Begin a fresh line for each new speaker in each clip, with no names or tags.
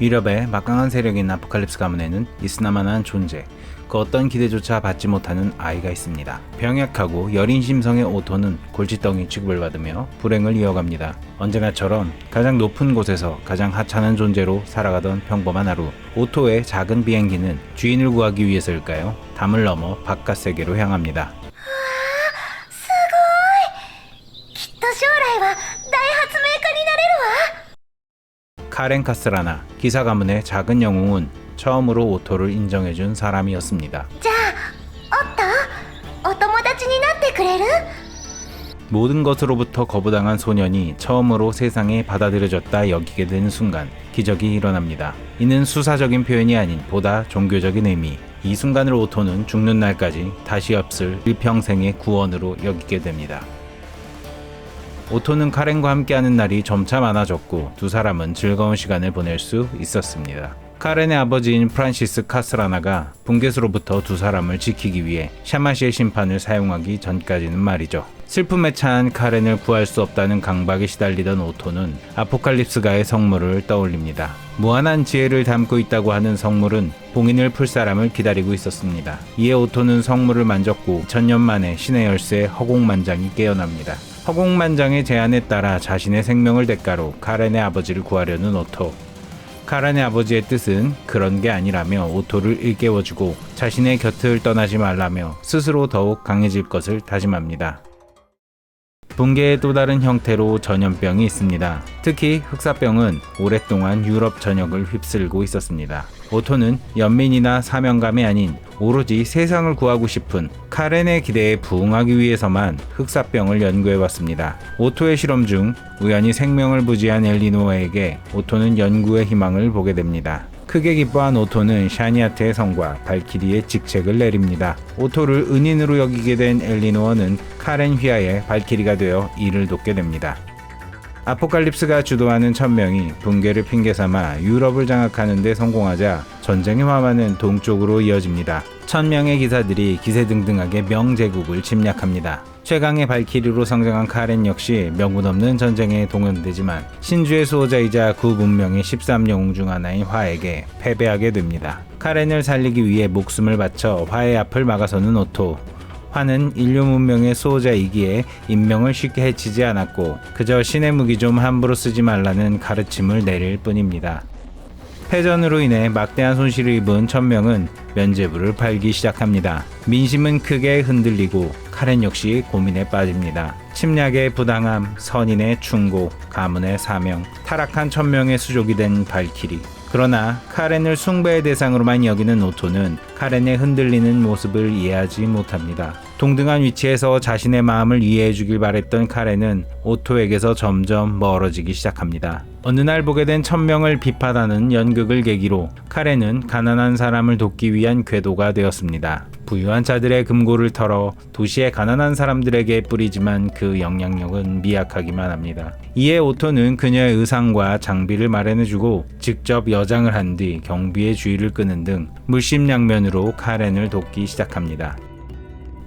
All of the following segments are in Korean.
유럽의 막강한 세력인 아포칼립스 가문에는 있으나마나한 존재, 그 어떤 기대조차 받지 못하는 아이가 있습니다. 병약하고 여린 심성의 오토는 골칫덩이 취급을 받으며 불행을 이어갑니다. 언제나처럼 가장 높은 곳에서 가장 하찮은 존재로 살아가던 평범한 하루, 오토의 작은 비행기는 주인을 구하기 위해서일까요? 담을 넘어 바깥 세계로 향합니다.
すごい。きっと将来は大発明家になれるわ。
카렌 카스라나, 기사 가문의 작은 영웅은 처음으로 오토를 인정해준 사람이었습니다.
じゃあ、お友達になってくれる？
모든 것으로부터 거부당한 소년이 처음으로 세상에 받아들여졌다 여기게 되는 순간 기적이 일어납니다. 이는 수사적인 표현이 아닌 보다 종교적인 의미. 이 순간을 오토는 죽는 날까지 다시 없을 일평생의 구원으로 여기게 됩니다. 오토는 카렌과 함께하는 날이 점차 많아졌고 두 사람은 즐거운 시간을 보낼 수 있었습니다. 카렌의 아버지인 프란시스 카스라나가 붕괴수로부터 두 사람을 지키기 위해 샤마시의 심판을 사용하기 전까지는 말이죠. 슬픔에 찬 카렌을 구할 수 없다는 강박에 시달리던 오토는 아포칼립스가의 성물을 떠올립니다. 무한한 지혜를 담고 있다고 하는 성물은 봉인을 풀 사람을 기다리고 있었습니다. 이에 오토는 성물을 만졌고 2000년 만에 신의 열쇠 허공만장이 깨어납니다. 허공만장의 제안에 따라 자신의 생명을 대가로 카렌의 아버지를 구하려는 오토. 카렌의 아버지의 뜻은 그런 게 아니라며 오토를 일깨워주고 자신의 곁을 떠나지 말라며 스스로 더욱 강해질 것을 다짐합니다. 붕괴의 또 다른 형태로 전염병이 있습니다. 특히 흑사병은 오랫동안 유럽 전역을 휩쓸고 있었습니다. 오토는 연민이나 사명감이 아닌 오로지 세상을 구하고 싶은 카렌의 기대에 부응하기 위해서만 흑사병을 연구해왔습니다. 오토의 실험 중 우연히 생명을 부지한 엘리노어에게 오토는 연구의 희망을 보게 됩니다. 크게 기뻐한 오토는 샤니아트의 성과 발키리의 직책을 내립니다. 오토를 은인으로 여기게 된 엘리노어는 카렌 휘하의 발키리가 되어 일을 돕게 됩니다. 아포칼립스가 주도하는 천명이 붕괴를 핑계삼아 유럽을 장악하는 데 성공하자 전쟁의 화마는 동쪽으로 이어집니다. 천명의 기사들이 기세등등하게 명제국을 침략합니다. 최강의 발키리로 성장한 카렌 역시 명분 없는 전쟁에 동원되지만 신주의 수호자이자 구 문명의 13영웅 중 하나인 화에게 패배하게 됩니다. 카렌을 살리기 위해 목숨을 바쳐 화의 앞을 막아서는 오토. 화는 인류 문명의 수호자이기에 인명을 쉽게 해치지 않았고 그저 신의 무기 좀 함부로 쓰지 말라는 가르침을 내릴 뿐입니다. 패전으로 인해 막대한 손실을 입은 천명은 면죄부를 팔기 시작합니다. 민심은 크게 흔들리고 카렌 역시 고민에 빠집니다. 침략의 부당함, 선인의 충고, 가문의 사명, 타락한 천명의 수족이 된 발키리. 그러나 카렌을 숭배의 대상으로만 여기는 오토는 카렌의 흔들리는 모습을 이해하지 못합니다. 동등한 위치에서 자신의 마음을 이해해주길 바랬던 카렌은 오토에게서 점점 멀어지기 시작합니다. 어느 날 보게 된 천명을 비판하는 연극을 계기로 카렌은 가난한 사람을 돕기 위한 궤도가 되었습니다. 부유한 자들의 금고를 털어 도시의 가난한 사람들에게 뿌리지만 그 영향력은 미약하기만 합니다. 이에 오토는 그녀의 의상과 장비를 마련해주고 직접 여장을 한 뒤 경비의 주의를 끄는 등 물심양면으로 카렌을 돕기 시작합니다.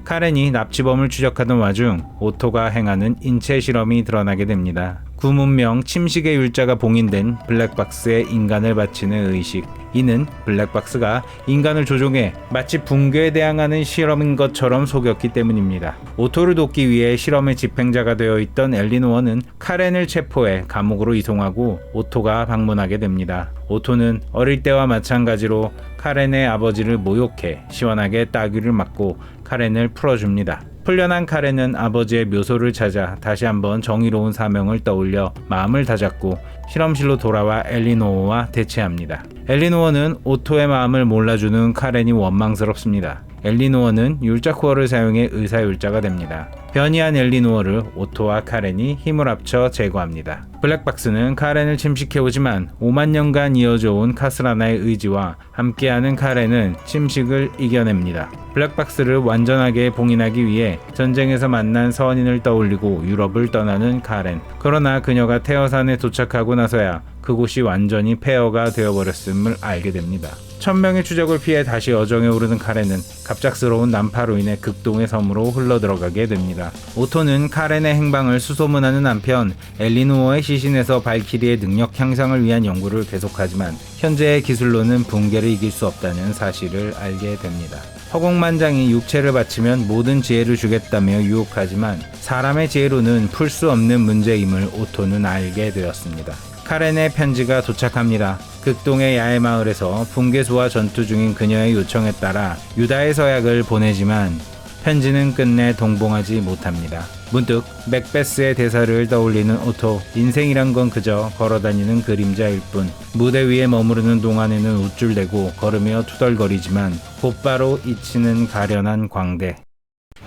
카렌이 납치범을 추적하던 와중 오토가 행하는 인체 실험이 드러나게 됩니다. 구문명 침식의 율자가 봉인된 블랙박스에 인간을 바치는 의식. 이는 블랙박스가 인간을 조종해 마치 붕괴에 대항하는 실험인 것처럼 속였기 때문입니다. 오토를 돕기 위해 실험의 집행자가 되어 있던 엘리노어는 카렌을 체포해 감옥으로 이송하고 오토가 방문하게 됩니다. 오토는 어릴 때와 마찬가지로 카렌의 아버지를 모욕해 시원하게 따귀를 맞고 카렌을 풀어줍니다. 풀려난 카렌은 아버지의 묘소를 찾아 다시 한번 정의로운 사명을 떠올려 마음을 다잡고 실험실로 돌아와 엘리노어와 대치합니다. 엘리노어는 오토의 마음을 몰라주는 카렌이 원망스럽습니다. 엘리노어는 율자코어를 사용해 의사율자가 됩니다. 변이한 엘리노어를 오토와 카렌이 힘을 합쳐 제거합니다. 블랙박스는 카렌을 침식해오지만 5만 년간 이어져온 카스라나의 의지와 함께하는 카렌은 침식을 이겨냅니다. 블랙박스를 완전하게 봉인하기 위해 전쟁에서 만난 선인을 떠올리고 유럽을 떠나는 카렌. 그러나 그녀가 테어산에 도착하고 하고 나서야 그곳이 완전히 폐허가 되어버렸음을 알게 됩니다. 천명의 추적을 피해 다시 어정에 오르는 카렌은 갑작스러운 난파로 인해 극동의 섬으로 흘러들어가게 됩니다. 오토는 카렌의 행방을 수소문하는 한편 엘리노어의 시신에서 발키리의 능력 향상을 위한 연구를 계속하지만 현재의 기술로는 붕괴를 이길 수 없다는 사실을 알게 됩니다. 허공만장이 육체를 바치면 모든 지혜를 주겠다며 유혹하지만 사람의 지혜로는 풀 수 없는 문제임을 오토는 알게 되었습니다. 카렌의 편지가 도착합니다. 극동의 야외 마을에서 붕괴수와 전투 중인 그녀의 요청에 따라 유다의 서약을 보내지만 편지는 끝내 동봉하지 못합니다. 문득 맥베스의 대사를 떠올리는 오토. 인생이란 건 그저 걸어다니는 그림자일 뿐. 무대 위에 머무르는 동안에는 우쭐대고 걸으며 투덜거리지만 곧바로 잊히는 가련한 광대.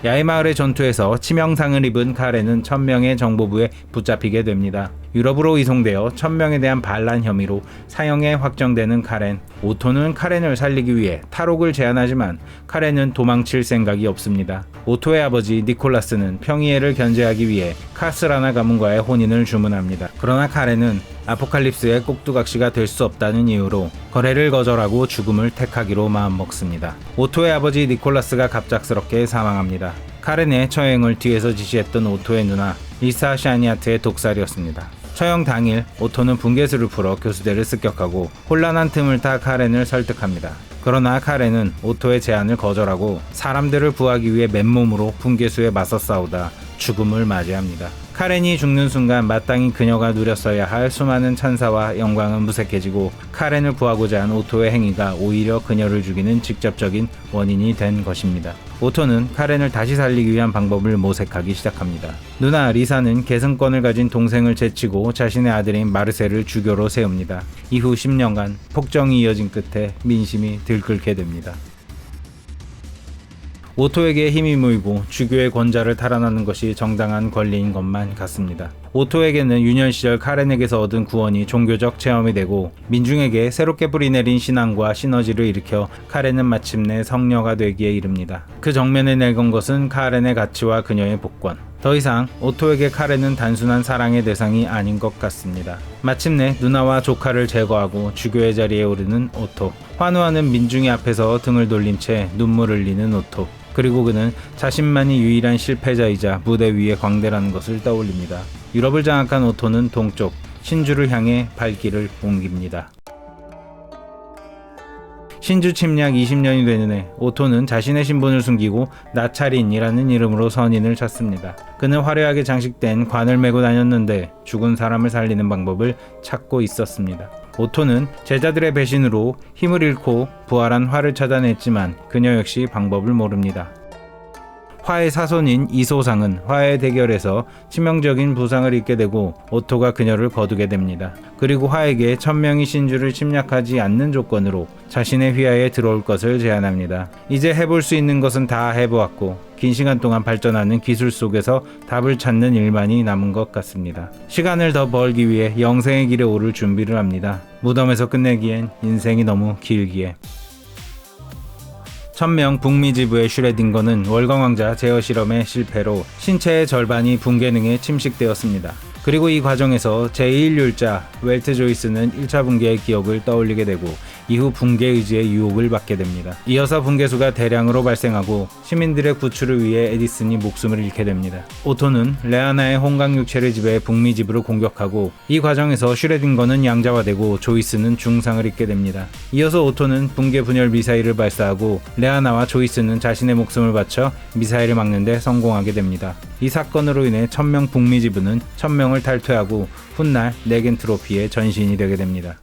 야외 마을의 전투에서 치명상을 입은 카렌은 천명의 정보부에 붙잡히게 됩니다. 유럽으로 이송되어 천명에 대한 반란 혐의로 사형에 확정되는 카렌. 오토는 카렌을 살리기 위해 탈옥을 제안하지만 카렌은 도망칠 생각이 없습니다. 오토의 아버지 니콜라스는 평이해를 견제하기 위해 카스라나 가문과의 혼인을 주문합니다. 그러나 카렌은 아포칼립스의 꼭두각시가 될 수 없다는 이유로 거래를 거절하고 죽음을 택하기로 마음먹습니다. 오토의 아버지 니콜라스가 갑작스럽게 사망합니다. 카렌의 처형을 뒤에서 지시했던 오토의 누나 리사 샤니아트의 독살이었습니다. 처형 당일 오토는 붕괴수를 풀어 교수대를 습격하고 혼란한 틈을 타 카렌을 설득합니다. 그러나 카렌은 오토의 제안을 거절하고 사람들을 구하기 위해 맨몸으로 붕괴수에 맞서 싸우다 죽음을 맞이합니다. 카렌이 죽는 순간 마땅히 그녀가 누렸어야 할 수많은 찬사와 영광은 무색해지고 카렌을 구하고자 한 오토의 행위가 오히려 그녀를 죽이는 직접적인 원인이 된 것입니다. 오토는 카렌을 다시 살리기 위한 방법을 모색하기 시작합니다. 누나 리사는 계승권을 가진 동생을 제치고 자신의 아들인 마르셀을 주교로 세웁니다. 이후 10년간 폭정이 이어진 끝에 민심이 들끓게 됩니다. 오토에게 힘이 모이고 주교의 권좌를 탈환하는 것이 정당한 권리인 것만 같습니다. 오토에게는 유년 시절 카렌에게서 얻은 구원이 종교적 체험이 되고 민중에게 새롭게 뿌리내린 신앙과 시너지를 일으켜 카렌은 마침내 성녀가 되기에 이릅니다. 그 정면에 내건 것은 카렌의 가치와 그녀의 복권. 더 이상 오토에게 카렌은 단순한 사랑의 대상이 아닌 것 같습니다. 마침내 누나와 조카를 제거하고 주교의 자리에 오르는 오토. 환호하는 민중의 앞에서 등을 돌린 채 눈물을 흘리는 오토. 그리고 그는 자신만이 유일한 실패자이자 무대 위의 광대라는 것을 떠올립니다. 유럽을 장악한 오토는 동쪽 신주를 향해 발길을 옮깁니다. 신주 침략 20년이 되는 해 오토는 자신의 신분을 숨기고 나차린이라는 이름으로 선인을 찾습니다. 그는 화려하게 장식된 관을 메고 다녔는데 죽은 사람을 살리는 방법을 찾고 있었습니다. 오토는 제자들의 배신으로 힘을 잃고 부활한 화를 찾아냈지만 그녀 역시 방법을 모릅니다. 화의 사손인 이소상은 화의 대결에서 치명적인 부상을 입게 되고 오토가 그녀를 거두게 됩니다. 그리고 화에게 천명이 신주를 침략하지 않는 조건으로 자신의 휘하에 들어올 것을 제안합니다. 이제 해볼 수 있는 것은 다 해보았고 긴 시간 동안 발전하는 기술 속에서 답을 찾는 일만이 남은 것 같습니다. 시간을 더 벌기 위해 영생의 길에 오를 준비를 합니다. 무덤에서 끝내기엔 인생이 너무 길기에. 천명 북미 지부의 슈레딩거는 월광왕자 제어 실험의 실패로 신체의 절반이 붕괴능에 침식되었습니다. 그리고 이 과정에서 제1율자 웰트 조이스는 1차 붕괴의 기억을 떠올리게 되고 이후 붕괴 의지의 유혹을 받게 됩니다. 이어서 붕괴수가 대량으로 발생하고 시민들의 구출을 위해 에디슨이 목숨을 잃게 됩니다. 오토는 레아나의 홍강 육체를 지배해 북미 지부를 공격하고 이 과정에서 슈레딩거는 양자화되고 조이스는 중상을 입게 됩니다. 이어서 오토는 붕괴 분열 미사일을 발사하고 레아나와 조이스는 자신의 목숨을 바쳐 미사일을 막는 데 성공하게 됩니다. 이 사건으로 인해 천명 북미 지부는 천명을 탈퇴하고 훗날 네겐트로피의 전신이 되게 됩니다.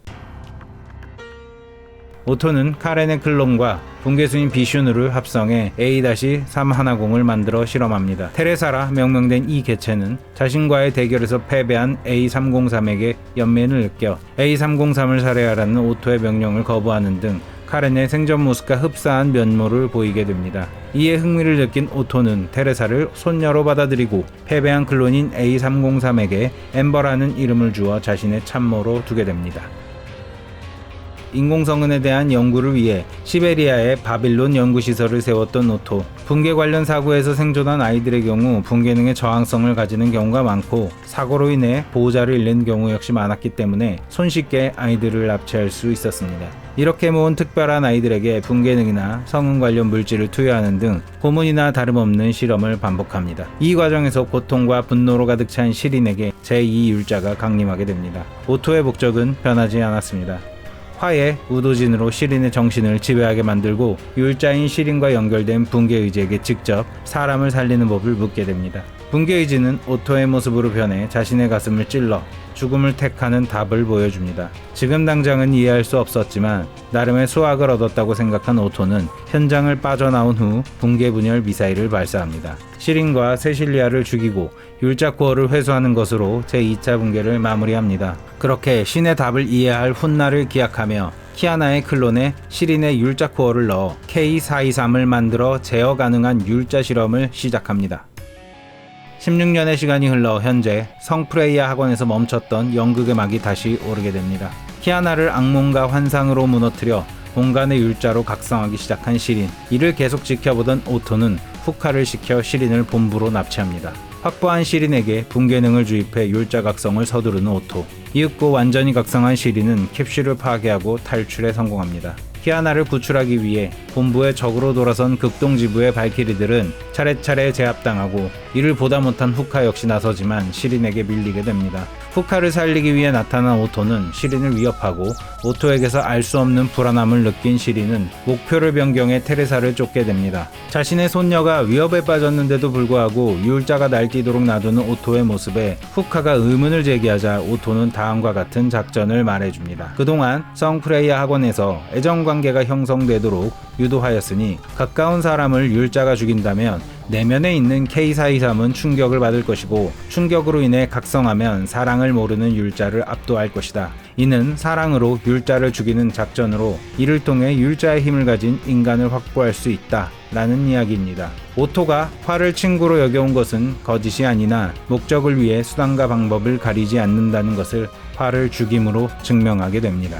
오토는 카렌의 클론과 붕괴수인 비슈누를 합성해 A-310을 만들어 실험합니다. 테레사라 명명된 이 개체는 자신과의 대결에서 패배한 A303에게 연민을 느껴 A303을 살해하라는 오토의 명령을 거부하는 등 카렌의 생전 모습과 흡사한 면모를 보이게 됩니다. 이에 흥미를 느낀 오토는 테레사를 손녀로 받아들이고 패배한 클론인 A303에게 엠버라는 이름을 주어 자신의 참모로 두게 됩니다. 인공성은에 대한 연구를 위해 시베리아에 바빌론 연구시설을 세웠던 오토. 붕괴 관련 사고에서 생존한 아이들의 경우 붕괴능에 저항성을 가지는 경우가 많고 사고로 인해 보호자를 잃는 경우 역시 많았기 때문에 손쉽게 아이들을 납치할 수 있었습니다. 이렇게 모은 특별한 아이들에게 붕괴능이나 성은 관련 물질을 투여하는 등 고문이나 다름없는 실험을 반복합니다. 이 과정에서 고통과 분노로 가득 찬 시린에게 제2율자가 강림하게 됩니다. 오토의 목적은 변하지 않았습니다. 화해, 우도진으로 시린의 정신을 지배하게 만들고 율자인 시린과 연결된 붕괴의지에게 직접 사람을 살리는 법을 묻게 됩니다. 붕괴의지는 오토의 모습으로 변해 자신의 가슴을 찔러 죽음을 택하는 답을 보여줍니다. 지금 당장은 이해할 수 없었지만 나름의 수확을 얻었다고 생각한 오토는 현장을 빠져나온 후 붕괴분열 미사일을 발사합니다. 시린과 세실리아를 죽이고 율자 코어를 회수하는 것으로 제2차 붕괴를 마무리합니다. 그렇게 신의 답을 이해할 훗날을 기약하며 키아나의 클론에 시린의 율자 코어를 넣어 K423을 만들어 제어 가능한 율자 실험을 시작합니다. 16년의 시간이 흘러 현재 성프레이아 학원에서 멈췄던 연극의 막이 다시 오르게 됩니다. 키아나를 악몽과 환상으로 무너뜨려 공간의 율자로 각성하기 시작한 시린. 이를 계속 지켜보던 오토는 후카를 시켜 시린을 본부로 납치합니다. 확보한 시린에게 붕괴능을 주입해 율자 각성을 서두르는 오토. 이윽고 완전히 각성한 시린은 캡슐을 파괴하고 탈출에 성공합니다. 키아나를 구출하기 위해 본부의 적으로 돌아선 극동지부의 발키리들은 차례차례 제압당하고 이를 보다 못한 후카 역시 나서지만 시린에게 밀리게 됩니다. 후카를 살리기 위해 나타난 오토는 시린을 위협하고 오토에게서 알 수 없는 불안함을 느낀 시린은 목표를 변경해 테레사를 쫓게 됩니다. 자신의 손녀가 위협에 빠졌는데도 불구하고 율자가 날뛰도록 놔두는 오토의 모습에 후카가 의문을 제기하자 오토는 다음과 같은 작전을 말해줍니다. 그동안 성프레이아 학원에서 애정관계가 형성되도록 유도하였으니 가까운 사람을 율자가 죽인다면 내면에 있는 K423은 충격을 받을 것이고 충격으로 인해 각성하면 사랑을 모르는 율자를 압도할 것이다. 이는 사랑으로 율자를 죽이는 작전으로 이를 통해 율자의 힘을 가진 인간을 확보할 수 있다 라는 이야기입니다. 오토가 화를 친구로 여겨온 것은 거짓이 아니나 목적을 위해 수단과 방법을 가리지 않는다는 것을 화를 죽임으로 증명하게 됩니다.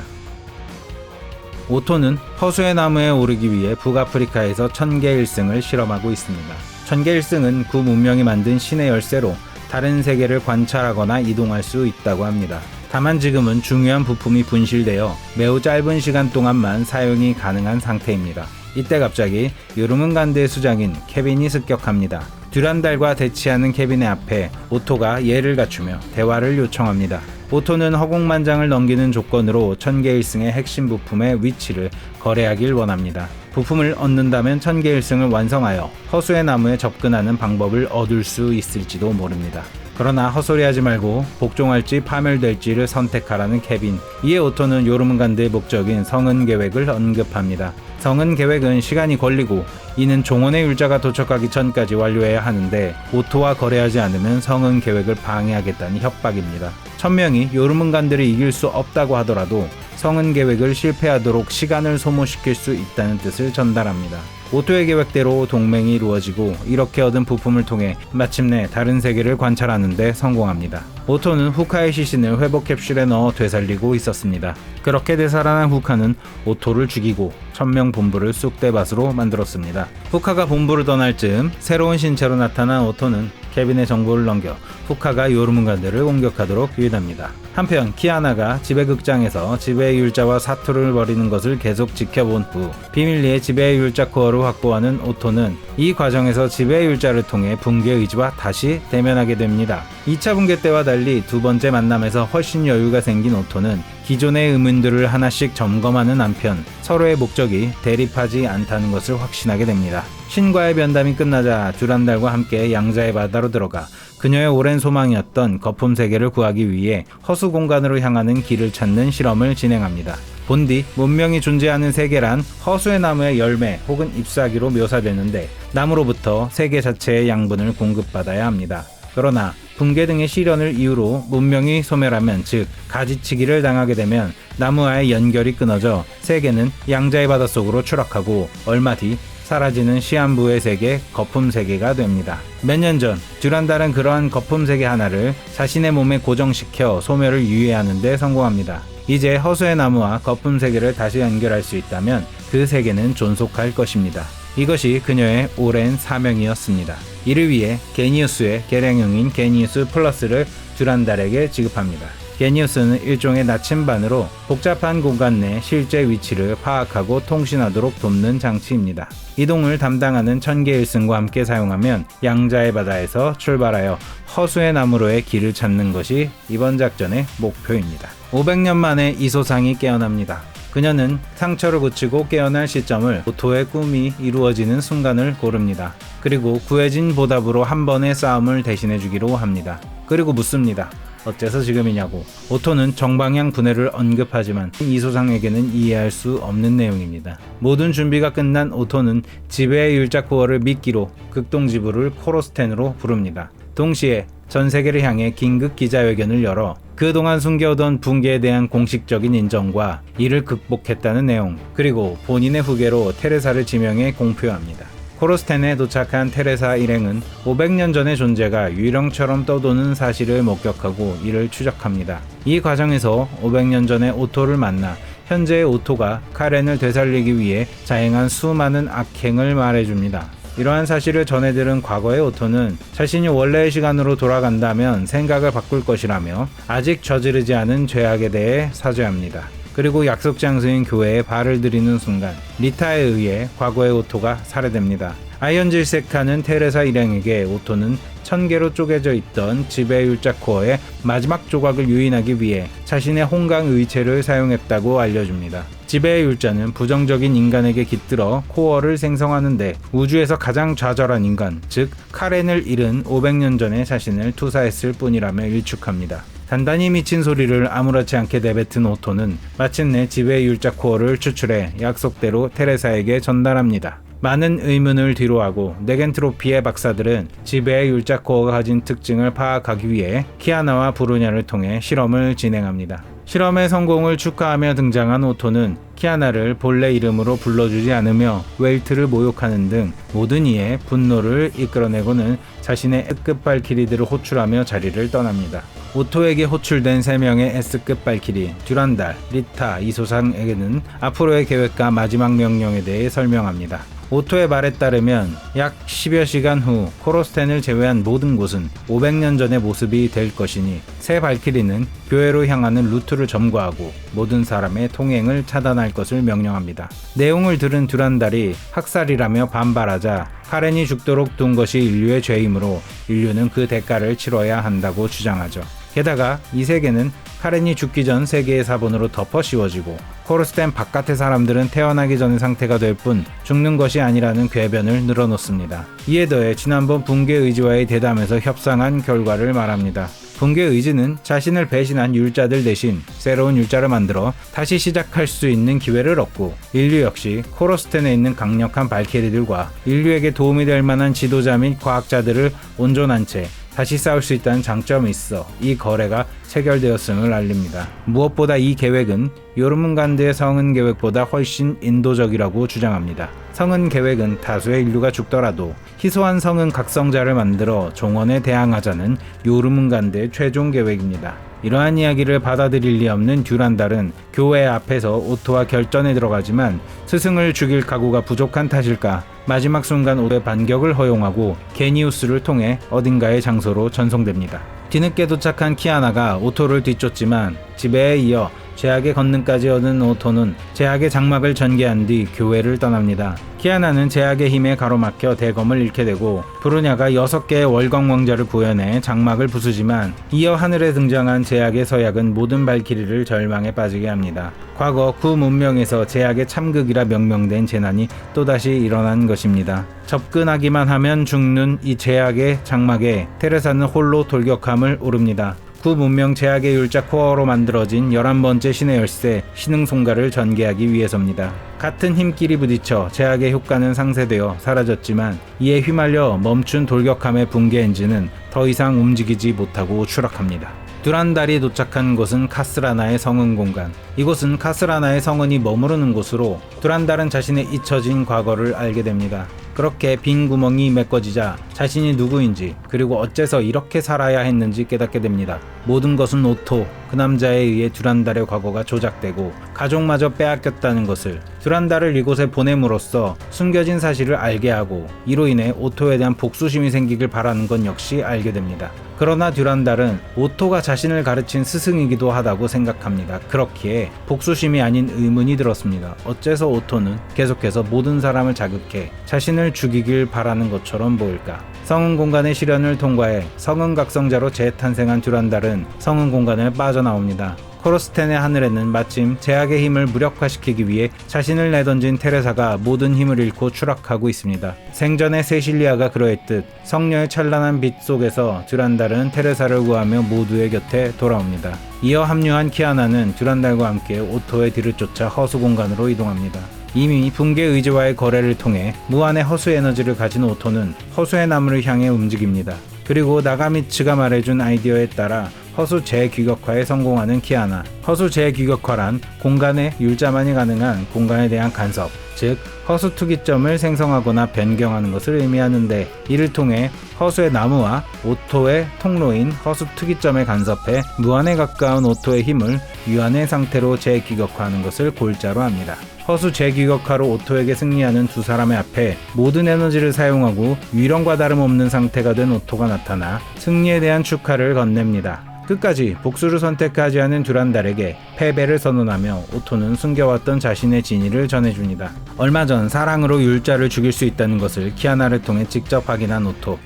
오토는 허수의 나무에 오르기 위해 북아프리카에서 천계일승을 실험하고 있습니다. 천계일승은 구 문명이 만든 신의 열쇠로 다른 세계를 관찰하거나 이동할 수 있다고 합니다. 다만 지금은 중요한 부품이 분실되어 매우 짧은 시간 동안만 사용이 가능한 상태입니다. 이때 갑자기 요르문간드의 수장인 케빈이 습격합니다. 듀란달과 대치하는 케빈의 앞에 오토가 예를 갖추며 대화를 요청합니다. 오토는 허공만장을 넘기는 조건으로 천계일승의 핵심 부품의 위치를 거래하길 원합니다. 부품을 얻는다면 천계일승을 완성하여 허수의 나무에 접근하는 방법을 얻을 수 있을지도 모릅니다. 그러나 헛소리하지 말고 복종할지 파멸될지를 선택하라는 케빈. 이에 오토는 요르문간드의 목적인 성은 계획을 언급합니다. 성은 계획은 시간이 걸리고 이는 종원의 율자가 도착하기 전까지 완료해야 하는데 오토와 거래하지 않으면 성은 계획을 방해하겠다는 협박입니다. 천명이 요르문간드를 이길 수 없다고 하더라도 성은 계획을 실패하도록 시간을 소모시킬 수 있다는 뜻을 전달합니다. 오토의 계획대로 동맹이 이루어지고 이렇게 얻은 부품을 통해 마침내 다른 세계를 관찰하는 데 성공합니다. 오토는 후카의 시신을 회복 캡슐에 넣어 되살리고 있었습니다. 그렇게 되살아난 후카는 오토를 죽이고 천명 본부를 쑥대밭으로 만들었습니다. 후카가 본부를 떠날 즈음 새로운 신체로 나타난 오토는 케빈의 정보를 넘겨 후카가 요르문간드를 공격하도록 유인합니다. 한편 키아나가 지배극장에서 지배의 율자와 사투를 벌이는 것을 계속 지켜본 후 비밀리에 지배의 율자 코어를 확보하는 오토는 이 과정에서 지배의 율자를 통해 붕괴 의지와 다시 대면하게 됩니다. 2차 붕괴 때와 달리 두 번째 만남에서 훨씬 여유가 생긴 오토는 기존의 의문들을 하나씩 점검하는 한편 서로의 목적이 대립하지 않다는 것을 확신하게 됩니다. 신과의 면담이 끝나자 듀란달과 함께 양자의 바다로 들어가 그녀의 오랜 소망이었던 거품 세계를 구하기 위해 허수 공간으로 향하는 길을 찾는 실험을 진행합니다. 본디 문명이 존재하는 세계란 허수의 나무의 열매 혹은 잎사귀로 묘사되는데 나무로부터 세계 자체의 양분을 공급받아야 합니다. 그러나 붕괴 등의 시련을 이유로 문명이 소멸하면 즉 가지치기를 당하게 되면 나무와의 연결이 끊어져 세계는 양자의 바다 속으로 추락하고 얼마 뒤 사라지는 시한부의 세계, 거품 세계가 됩니다. 몇 년 전 듀란달은 그러한 거품 세계 하나를 자신의 몸에 고정시켜 소멸을 유예하는 데 성공합니다. 이제 허수의 나무와 거품 세계를 다시 연결할 수 있다면 그 세계는 존속할 것입니다. 이것이 그녀의 오랜 사명이었습니다. 이를 위해 게니우스의 개량형인 게니우스 플러스를 듀란달에게 지급합니다. 게니우스는 일종의 나침반으로 복잡한 공간 내 실제 위치를 파악하고 통신하도록 돕는 장치입니다. 이동을 담당하는 천계일승과 함께 사용하면 양자의 바다에서 출발하여 허수의 나무로의 길을 찾는 것이 이번 작전의 목표입니다. 500년 만에 이소상이 깨어납니다. 그녀는 상처를 고치고 깨어날 시점을 오토의 꿈이 이루어지는 순간을 고릅니다. 그리고 구해진 보답으로 한 번의 싸움을 대신해주기로 합니다. 그리고 묻습니다. 어째서 지금이냐고. 오토는 정방향 분해를 언급하지만 이소상에게는 이해할 수 없는 내용입니다. 모든 준비가 끝난 오토는 지배의 율자코어를 미끼로 극동지부를 코로스텐으로 부릅니다. 동시에 전 세계를 향해 긴급 기자회견을 열어 그동안 숨겨오던 붕괴에 대한 공식적인 인정과 이를 극복했다는 내용, 그리고 본인의 후계로 테레사를 지명해 공표합니다. 코로스텐에 도착한 테레사 일행은 500년 전의 존재가 유령처럼 떠도는 사실을 목격하고 이를 추적합니다. 이 과정에서 500년 전의 오토를 만나 현재의 오토가 카렌을 되살리기 위해 자행한 수많은 악행을 말해줍니다. 이러한 사실을 전해들은 과거의 오토는 자신이 원래의 시간으로 돌아간다면 생각을 바꿀 것이라며 아직 저지르지 않은 죄악에 대해 사죄합니다. 그리고 약속 장소인 교회에 발을 들이는 순간 리타에 의해 과거의 오토가 살해됩니다. 아이언질색하는 테레사 일행에게 오토는 1000개로 쪼개져 있던 지배의 율자코어의 마지막 조각을 유인하기 위해 자신의 홍강 의체를 사용했다고 알려줍니다. 지배의 율자는 부정적인 인간에게 깃들어 코어를 생성하는데 우주에서 가장 좌절한 인간, 즉 카렌을 잃은 500년 전의 자신을 투사했을 뿐이라며 일축합니다. 단단히 미친 소리를 아무렇지 않게 내뱉은 오토는 마침내 지배의 율자 코어를 추출해 약속대로 테레사에게 전달합니다. 많은 의문을 뒤로하고 네겐트로피의 박사들은 지배의 율자 코어가 가진 특징을 파악하기 위해 키아나와 브루냐를 통해 실험을 진행합니다. 실험의 성공을 축하하며 등장한 오토는 키아나를 본래 이름으로 불러주지 않으며 웰트를 모욕하는 등 모든 이의 분노를 이끌어내고는 자신의 S급 발키리들을 호출하며 자리를 떠납니다. 오토에게 호출된 3명의 S급 발키리, 듀란달, 리타, 이소상에게는 앞으로의 계획과 마지막 명령에 대해 설명합니다. 오토의 말에 따르면 약 10여 시간 후 코로스텐을 제외한 모든 곳은 500년 전의 모습이 될 것이니 새 발키리는 교회로 향하는 루트를 점거하고 모든 사람의 통행을 차단할 것을 명령합니다. 내용을 들은 듀란달이 학살이라며 반발하자 카렌이 죽도록 둔 것이 인류의 죄이므로 인류는 그 대가를 치러야 한다고 주장하죠. 게다가 이 세계는 카렌이 죽기 전 세계의 사본으로 덮어 씌워지고 코르스텐 바깥의 사람들은 태어나기 전의 상태가 될 뿐 죽는 것이 아니라는 궤변을 늘어놓습니다. 이에 더해 지난번 붕괴 의지와의 대담에서 협상한 결과를 말합니다. 붕괴 의지는 자신을 배신한 율자들 대신 새로운 율자를 만들어 다시 시작할 수 있는 기회를 얻고 인류 역시 코로스텐에 있는 강력한 발키리들과 인류에게 도움이 될 만한 지도자 및 과학자들을 온전한 채 다시 싸울 수 있다는 장점이 있어 이 거래가 체결되었음을 알립니다. 무엇보다 이 계획은 요르문간드의 성은 계획보다 훨씬 인도적이라고 주장합니다. 성은 계획은 다수의 인류가 죽더라도 희소한 성은 각성자를 만들어 종언에 대항하자는 요르문간드의 최종 계획입니다. 이러한 이야기를 받아들일 리 없는 듀란달은 교회 앞에서 오토와 결전에 들어가지만 스승을 죽일 각오가 부족한 탓일까 마지막 순간 오토의 반격을 허용하고 게니우스를 통해 어딘가의 장소로 전송됩니다. 뒤늦게 도착한 키아나가 오토를 뒤쫓지만 지배에 이어 제약의 권능까지 얻은 오토는 제약의 장막을 전개한 뒤 교회를 떠납니다. 키아나는 제약의 힘에 가로막혀 대검을 잃게 되고 브루냐가 6개의 월광 왕자를 구현해 장막을 부수지만 이어 하늘에 등장한 제약의 서약은 모든 발키리를 절망에 빠지게 합니다. 과거 구 문명에서 제약의 참극이라 명명된 재난이 또다시 일어난 것입니다. 접근하기만 하면 죽는 이 제약의 장막에 테레사는 홀로 돌격함을 오릅니다. 구 문명 제약의 율자 코어로 만들어진 11번째 신의 열쇠 신흥송가를 전개하기 위해서입니다. 같은 힘끼리 부딪혀 제약의 효과는 상쇄되어 사라졌지만 이에 휘말려 멈춘 돌격함의 붕괴 엔진은 더 이상 움직이지 못하고 추락합니다. 듀란달이 도착한 곳은 카스라나의 성은 공간. 이곳은 카스라나의 성은이 머무르는 곳으로 듀란달은 자신의 잊혀진 과거를 알게 됩니다. 그렇게 빈 구멍이 메꿔지자 자신이 누구인지 그리고 어째서 이렇게 살아야 했는지 깨닫게 됩니다. 모든 것은 오토, 그 남자에 의해 듀란달의 과거가 조작되고 가족마저 빼앗겼다는 것을, 듀란달을 이곳에 보냄으로써 숨겨진 사실을 알게 하고 이로 인해 오토에 대한 복수심이 생기길 바라는 건 역시 알게 됩니다. 그러나 듀란달은 오토가 자신을 가르친 스승이기도 하다고 생각합니다. 그렇기에 복수심이 아닌 의문이 들었습니다. 어째서 오토는 계속해서 모든 사람을 자극해 자신을 죽이길 바라는 것처럼 보일까? 성은 공간의 시련을 통과해 성은각성자로 재탄생한 듀란달은 성은 공간을 빠져나옵니다. 코르스텐의 하늘에는 마침 제약의 힘을 무력화시키기 위해 자신을 내던진 테레사가 모든 힘을 잃고 추락하고 있습니다. 생전에 세실리아가 그러했듯 성녀의 찬란한 빛 속에서 듀란달은 테레사를 구하며 모두의 곁에 돌아옵니다. 이어 합류한 키아나는 듀란달과 함께 오토의 뒤를 쫓아 허수 공간으로 이동합니다. 이미 붕괴 의지와의 거래를 통해 무한의 허수 에너지를 가진 오토는 허수의 나무를 향해 움직입니다. 그리고 나가미츠가 말해준 아이디어에 따라 허수 재규격화에 성공하는 키아나. 허수 재규격화란 공간의 율자만이 가능한 공간에 대한 간섭, 즉 허수 투기점을 생성하거나 변경하는 것을 의미하는데, 이를 통해 허수의 나무와 오토의 통로인 허수 투기점에 간섭해 무한에 가까운 오토의 힘을 유한의 상태로 재규격화하는 것을 골자로 합니다. 허수 재규격화로 오토에게 승리하는 두 사람의 앞에 모든 에너지를 사용하고 유령과 다름없는 상태가 된 오토가 나타나 승리에 대한 축하를 건넵니다. 끝까지 복수를 선택하지 않은 듀란달에게 패배를 선언하며 오토는 숨겨왔던 자신의 진위를 전해줍니다. 얼마 전 사랑으로 율자를 죽일 수 있다는 것을 키아나를 통해 직접 확인한 오토.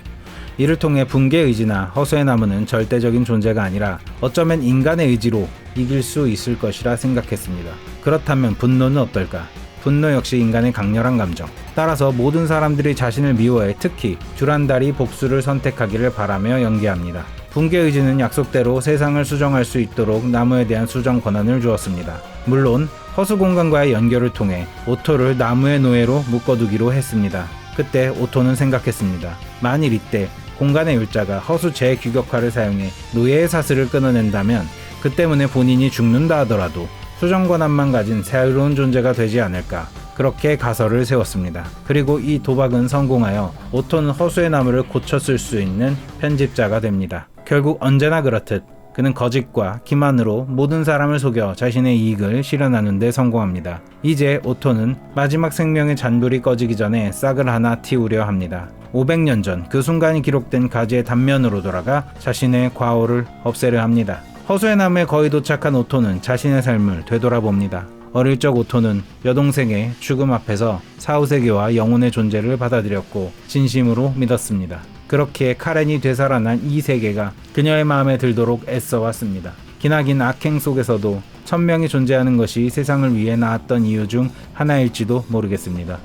이를 통해 붕괴 의지나 허수의 나무는 절대적인 존재가 아니라 어쩌면 인간의 의지로 이길 수 있을 것이라 생각했습니다. 그렇다면 분노는 어떨까? 분노 역시 인간의 강렬한 감정. 따라서 모든 사람들이 자신을 미워해 특히 듀란달이 복수를 선택하기를 바라며 연기합니다. 붕괴 의지는 약속대로 세상을 수정할 수 있도록 나무에 대한 수정 권한을 주었습니다. 물론 허수 공간과의 연결을 통해 오토를 나무의 노예로 묶어두기로 했습니다. 그때 오토는 생각했습니다. 만일 이때 공간의 율자가 허수 재규격화를 사용해 노예의 사슬을 끊어낸다면 그 때문에 본인이 죽는다 하더라도 수정 권한만 가진 새로운 존재가 되지 않을까. 그렇게 가설을 세웠습니다. 그리고 이 도박은 성공하여 오토는 허수의 나무를 고쳐 쓸 수 있는 편집자가 됩니다. 결국 언제나 그렇듯 그는 거짓과 기만으로 모든 사람을 속여 자신의 이익을 실현하는 데 성공합니다. 이제 오토는 마지막 생명의 잔불이 꺼지기 전에 싹을 하나 틔우려 합니다. 500년 전 그 순간이 기록된 가지의 단면으로 돌아가 자신의 과오를 없애려 합니다. 허수의 나무에 거의 도착한 오토는 자신의 삶을 되돌아봅니다. 어릴 적 오토는 여동생의 죽음 앞에서 사후세계와 영혼의 존재를 받아들였고 진심으로 믿었습니다. 그렇게 카렌이 되살아난 이 세계가 그녀의 마음에 들도록 애써왔습니다. 기나긴 악행 속에서도 천명이 존재하는 것이 세상을 위해 나았던 이유 중 하나일지도 모르겠습니다.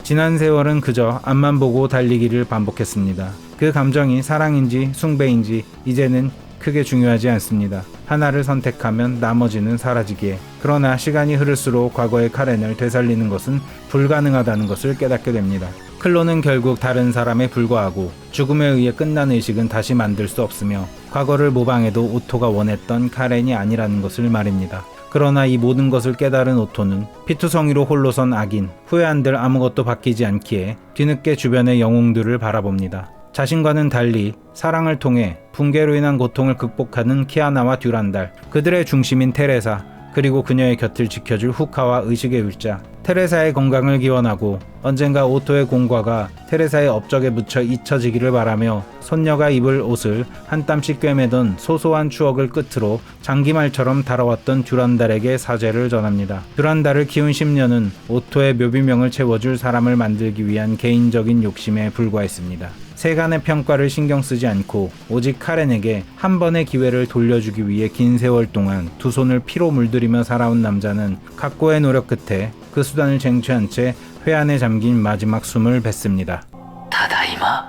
지난 세월은 그저 앞만 보고 달리기를 반복했습니다. 그 감정이 사랑인지 숭배인지 이제는 크게 중요하지 않습니다. 하나를 선택하면 나머지는 사라지기에. 그러나 시간이 흐를수록 과거의 카렌을 되살리는 것은 불가능하다는 것을 깨닫게 됩니다. 클로는 결국 다른 사람에 불과하고 죽음에 의해 끝난 의식은 다시 만들 수 없으며 과거를 모방해도 오토가 원했던 카렌이 아니라는 것을 말입니다. 그러나 이 모든 것을 깨달은 오토는 피투성이로 홀로선 악인, 후회한들 아무것도 바뀌지 않기에 뒤늦게 주변의 영웅들을 바라봅니다. 자신과는 달리 사랑을 통해 붕괴로 인한 고통을 극복하는 키아나와 듀란달, 그들의 중심인 테레사, 그리고 그녀의 곁을 지켜줄 후카와 의식의 율자. 테레사의 건강을 기원하고 언젠가 오토의 공과가 테레사의 업적에 묻혀 잊혀지기를 바라며 손녀가 입을 옷을 한 땀씩 꿰매던 소소한 추억을 끝으로 장기말처럼 달아왔던 듀란달에게 사죄를 전합니다. 듀란달을 키운 10년은 오토의 묘비명을 채워줄 사람을 만들기 위한 개인적인 욕심에 불과했습니다. 세간의 평가를 신경 쓰지 않고 오직 카렌에게 한 번의 기회를 돌려주기 위해 긴 세월 동안 두 손을 피로 물들이며 살아온 남자는 각고의 노력 끝에 그 수단을 쟁취한 채 회한에 잠긴 마지막 숨을 뱉습니다.
다다이마,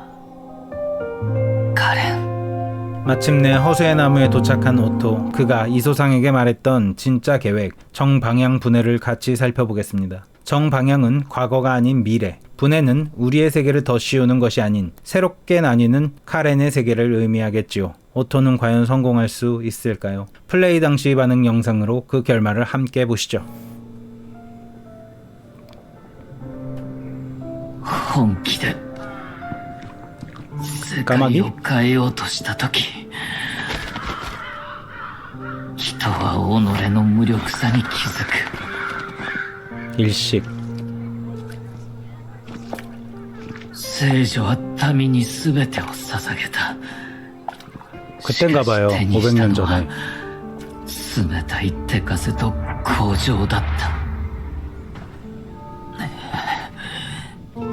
카렌.
마침내 허수의 나무에 도착한 오토, 그가 이소상에게 말했던 진짜 계획, 정방향 분해를 같이 살펴보겠습니다. 정방향은 과거가 아닌 미래, 분해는 우리의 세계를 더 씌우는 것이 아닌 새롭게 나뉘는 카렌의 세계를 의미하겠지요. 오토는 과연 성공할 수 있을까요? 플레이 당시 반응 영상으로 그 결말을 함께 보시죠.
本気で世界を変えようとした時人は己の無力さに気づく。
일식.
聖女は民に全てを捧げた。
그땐가 봐요.
しかし手にしたの
500년
は
전에.
冷たい手風と工場だった。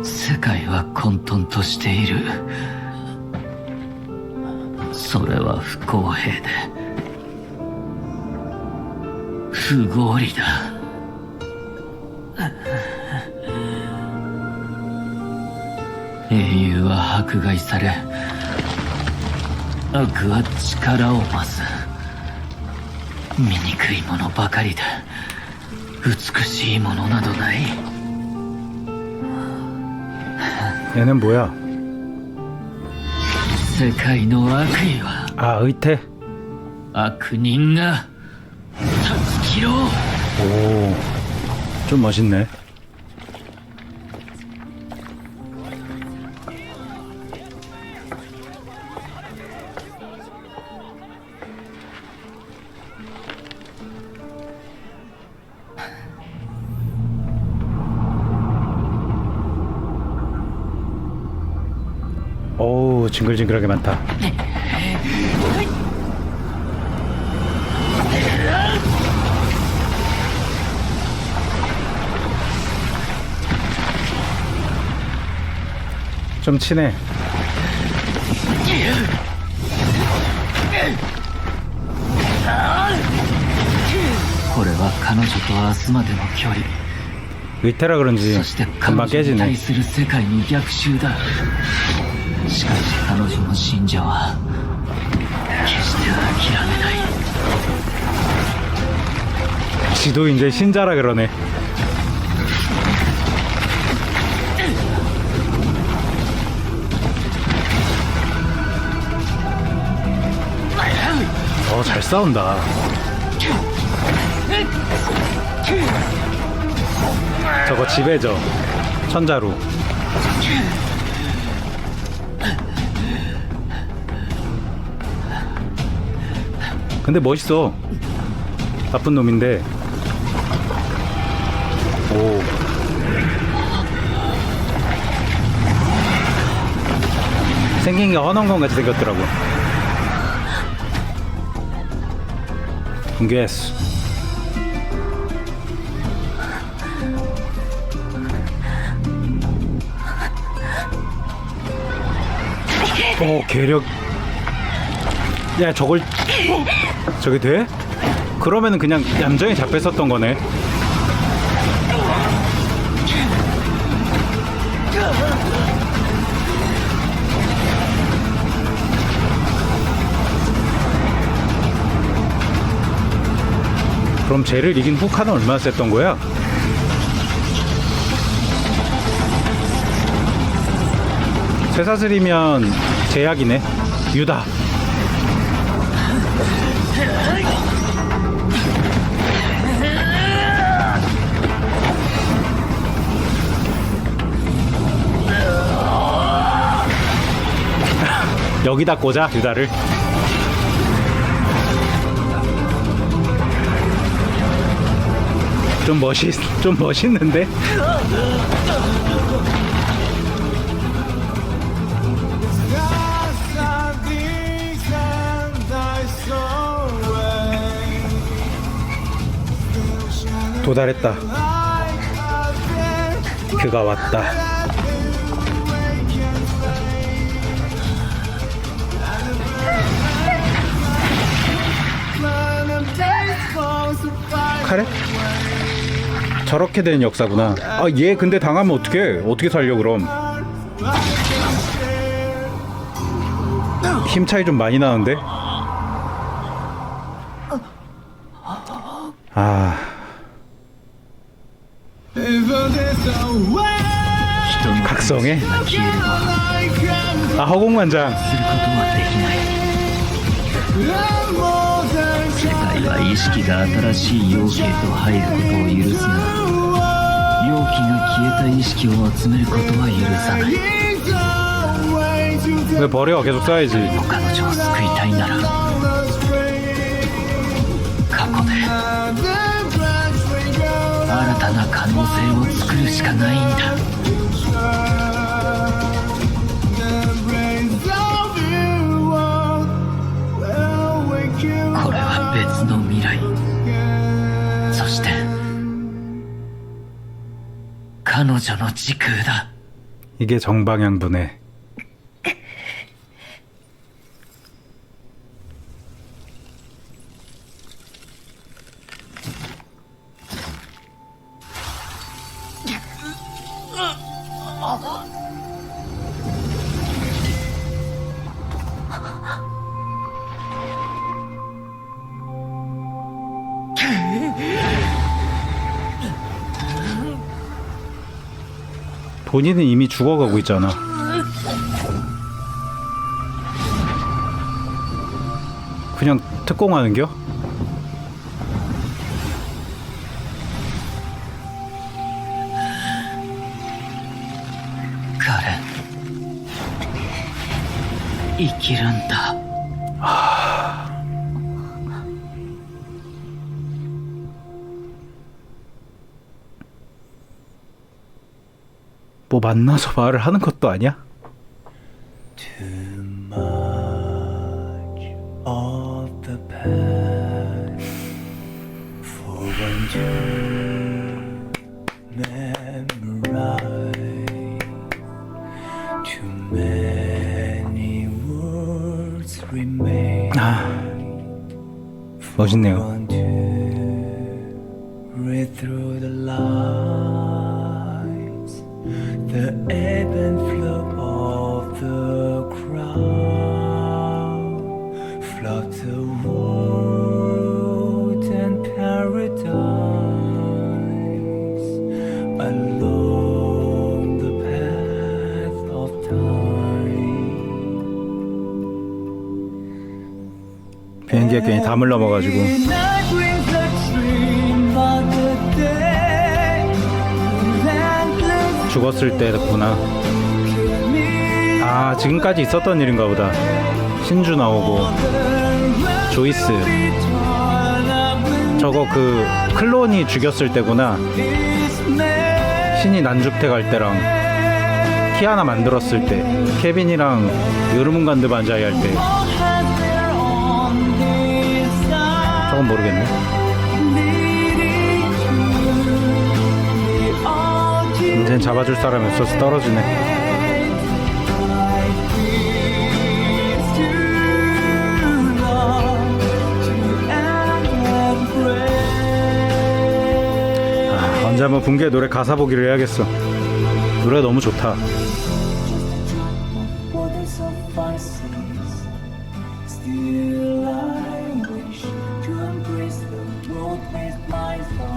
世界は混沌としている。それは不公平で不合理だ。英雄は迫害され、悪は力を増す。醜いものばかりだ。美しいものなどない。
얘는 뭐야?
世界の悪意は
아, 의태.
悪人が断ち切ろう。
오, 좀 멋있네. 어우, 징글징글하게 많다. 좀 친해.
これは彼女と明日までの距離。
의태라 그런지
そして彼
금방
女に
깨지네.
対する世界の逆襲だ。しかし彼女の信者は決して諦めない。
지도 이제 신자라 그러네. 잘 싸운다. 저거 지배죠. 천자루. 근데 멋있어. 나쁜 놈인데. 오. 생긴 게 헌원건 같이 생겼더라고. 분개했어. 오, 괴력. 야, 저걸 저게 돼? 그러면은 그냥 얌전히 잡혔었던 거네. 그럼 쟤를 이긴 후카는 얼마나 셌던 거야? 쇠사슬이면 제약이네. 유다. 여기다 꽂아, 유다를. 좀 멋있는데? 도달했다. 그가 왔다. 카레? 저렇게 된 역사구나. 아, 얘 근데 당하면 어떻게 살려 그럼? 힘 차이 좀 많이 나는데? 아. 각성해? 아, 허공만장.
することはできない。世界は意識が新しい容器へと入ることを許すが、容器が消えた意識を集めることは許さない。
왜 버려? 계속 써야지.
彼女を救いたいならな可能性を作るしかないんだ。これは別の未来、そして彼女の時空だ。
이게 정방향분해. 본인은 이미 죽어가고 있잖아. 그냥 특공하는겨?
카렌, 生きるんだ。
뭐 만나서 말을 하는 것도 아니야?
Too much of the past for one to memorize. Too many words remain.
멋있네요.
Want to read through the lines, the ebb and flow of the crowd, flood the world and paradise along the path of time.
비행기가 괜히 담을 넘어가지고
Night brings the dream of the day, relentless
죽었을 때구나. 아, 지금까지 있었던 일인가 보다. 신주 나오고 조이스, 저거 그 클론이 죽였을 때구나. 신이 난죽태 갈 때랑 키아나 만들었을 때, 케빈이랑 요르문간드 반자이 할 때. 저건 모르겠네. 인생 잡아줄 사람이 없어서 떨어지네. 아, 언제 한번 붕괴 노래 가사 보기를 해야겠어. 노래 너무 좋다.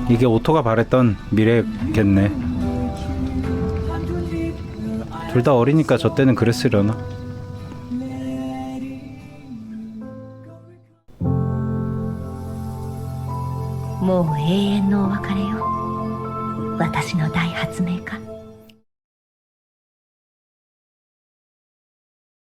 이게 오토가 바랬던 미래겠네. 둘 다 어리니까 저 때는 그랬으려나.
もう永遠のお別れよ、私の大発明家。